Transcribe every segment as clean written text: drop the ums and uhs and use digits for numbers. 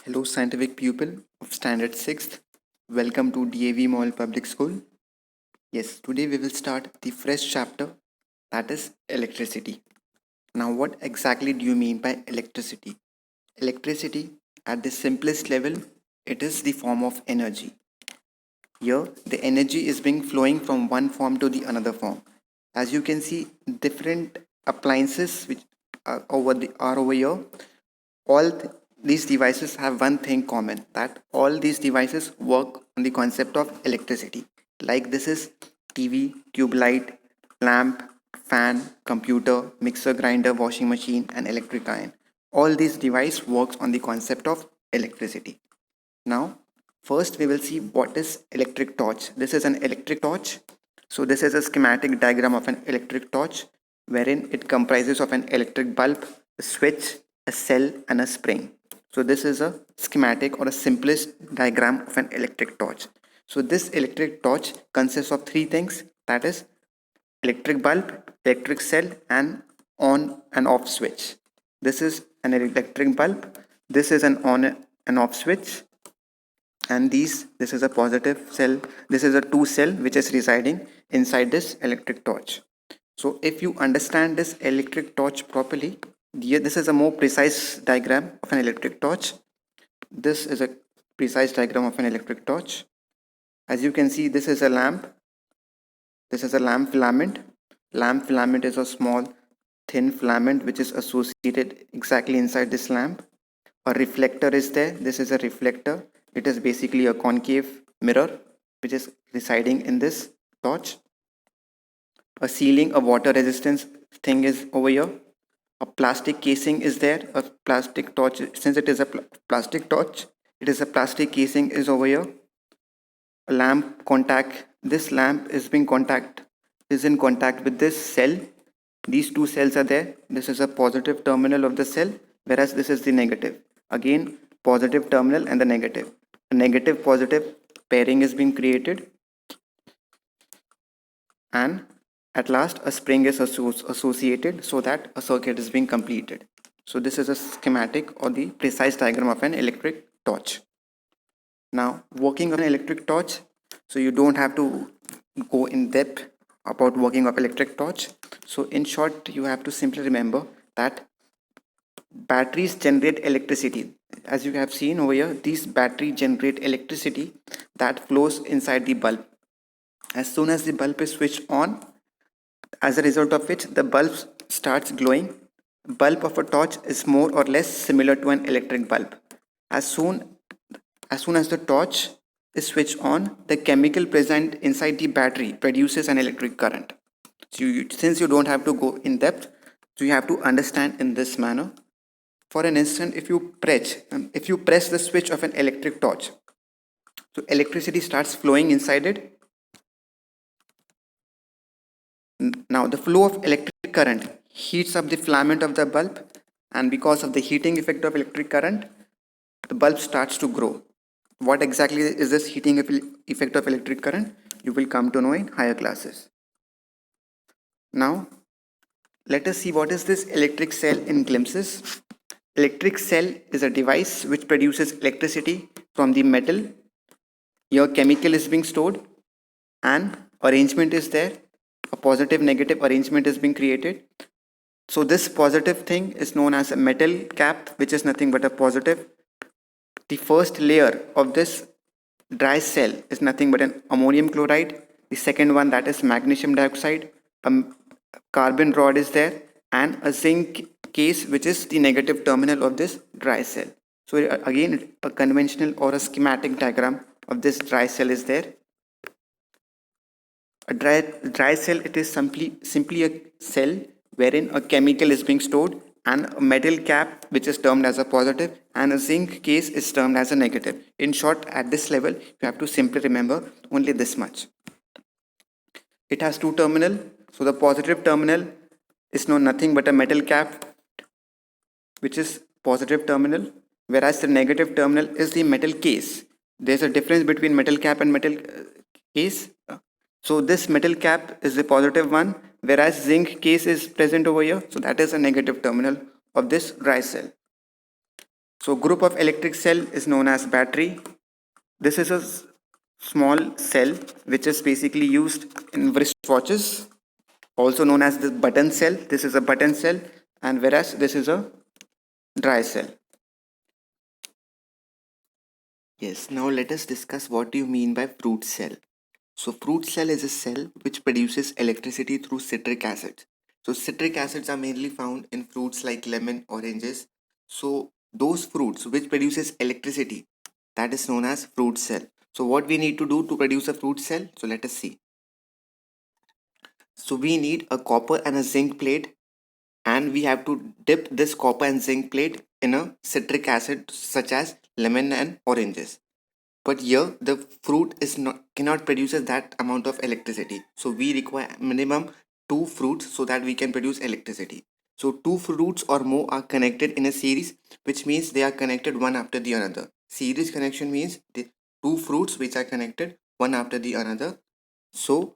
Hello, scientific pupil of Standard 6th. Welcome to DAV Mall Public School. Yes, today we will start the fresh chapter, that is electricity. Now, what exactly do you mean by electricity? Electricity, at the simplest level, it is the form of energy. Here, the energy is being flowing from one form to the another form. As you can see, different appliances which are over here, all these devices have one thing common, that all these devices work on the concept of electricity. Like this is TV, tube light, lamp, fan, computer, mixer, grinder, washing machine, and electric iron. All these device works on the concept of electricity. Now, first we will see what is electric torch. This is an electric torch. So this is a schematic diagram of an electric torch, wherein it comprises of an electric bulb, a switch, a cell, and a spring. So this is a schematic or a simplest diagram of an electric torch. So this electric torch consists of three things, that is electric bulb, electric cell, and on and off switch. This is an electric bulb, this is an on and off switch, and this is a positive cell, this is a 2 cell which is residing inside this electric torch. So if you understand this electric torch properly, this is a more precise diagram of an electric torch. This is a precise diagram of an electric torch. As you can see, this is a lamp, this is a lamp filament. Lamp filament is a small thin filament which is associated exactly inside this lamp. A reflector is there, this is a reflector. It is basically a concave mirror which is residing in this torch. A sealing, a water resistance thing is over here. A plastic casing is there, a plastic torch. Since it is a plastic torch, it is a plastic casing is over here. A lamp contact, this lamp is in contact with this cell. These two cells are there. This is a positive terminal of the cell, whereas this is the negative. Again, positive terminal and the negative. A negative positive pairing is being created, and at last a spring is associated so that a circuit is being completed. So this is a schematic or the precise diagram of an electric torch. Now, working on an electric torch, so you don't have to go in depth about working of electric torch. So in short, you have to simply remember that batteries generate electricity. As you have seen over here, these batteries generate electricity that flows inside the bulb. As soon as the bulb is switched on, as a result of which the bulb starts glowing. Bulb of a torch is more or less similar to an electric bulb. As soon as the torch is switched on, the chemical present inside the battery produces an electric current. So since you don't have to go in depth, so you have to understand in this manner. For an instant, if you press the switch of an electric torch, so electricity starts flowing inside it. Now the flow of electric current heats up the filament of the bulb, and because of the heating effect of electric current, the bulb starts to grow. What exactly is this heating effect of electric current? You will come to know in higher classes. Now let us see what is this electric cell in glimpses. Electric cell is a device which produces electricity from the metal. Your chemical is being stored and arrangement is there. A positive negative arrangement is being created. So this positive thing is known as a metal cap, which is nothing but a positive. The first layer of this dry cell is nothing but an ammonium chloride. The second one, that is magnesium dioxide. A carbon rod is there, and a zinc case, which is the negative terminal of this dry cell. So again, a conventional or a schematic diagram of this dry cell is there. A dry cell, it is simply a cell wherein a chemical is being stored, and a metal cap which is termed as a positive, and a zinc case is termed as a negative. In short, at this level, you have to simply remember only this much. It has two terminal. So the positive terminal is nothing but a metal cap which is positive terminal, whereas the negative terminal is the metal case. There's a difference between metal cap and metal case. So this metal cap is the positive one, whereas zinc case is present over here. So that is a negative terminal of this dry cell. So group of electric cell is known as battery. This is a small cell which is basically used in wristwatches, also known as the button cell. This is a button cell, and whereas this is a dry cell. Yes, now let us discuss what do you mean by fruit cell. So fruit cell is a cell which produces electricity through citric acids. So citric acids are mainly found in fruits like lemon, oranges. So those fruits which produces electricity, that is known as fruit cell. So what we need to do to produce a fruit cell? So let us see. So we need a copper and a zinc plate, and we have to dip this copper and zinc plate in a citric acid such as lemon and oranges. But here the fruit is not cannot produce that amount of electricity, so we require minimum two fruits so that we can produce electricity. So two fruits or more are connected in a series, which means they are connected one after the another. Series connection means the two fruits which are connected one after the another, so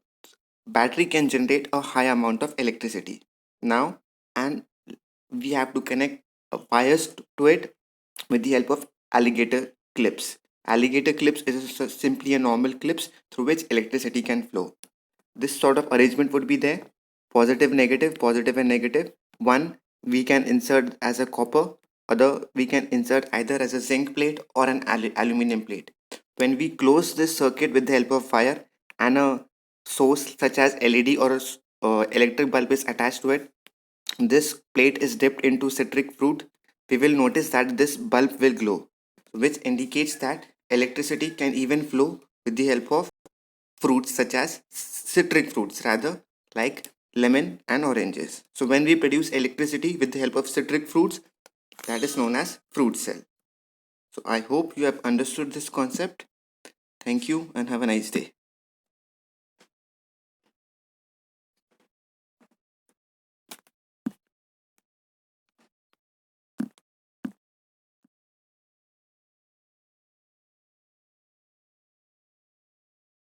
battery can generate a high amount of electricity. Now, and we have to connect wires to it with the help of alligator clips. Alligator clips is simply a normal clips through which electricity can flow. This sort of arrangement would be there: positive, negative, positive and negative. One we can insert as a copper, other we can insert either as a zinc plate or an aluminum plate. When we close this circuit with the help of wire and a source such as LED or a electric bulb is attached to it, this plate is dipped into citric fruit, we will notice that this bulb will glow, which indicates that electricity can even flow with the help of fruits such as citric fruits, rather like lemon and oranges. So when we produce electricity with the help of citric fruits, that is known as fruit cell. So I hope you have understood this concept. Thank you and have a nice day.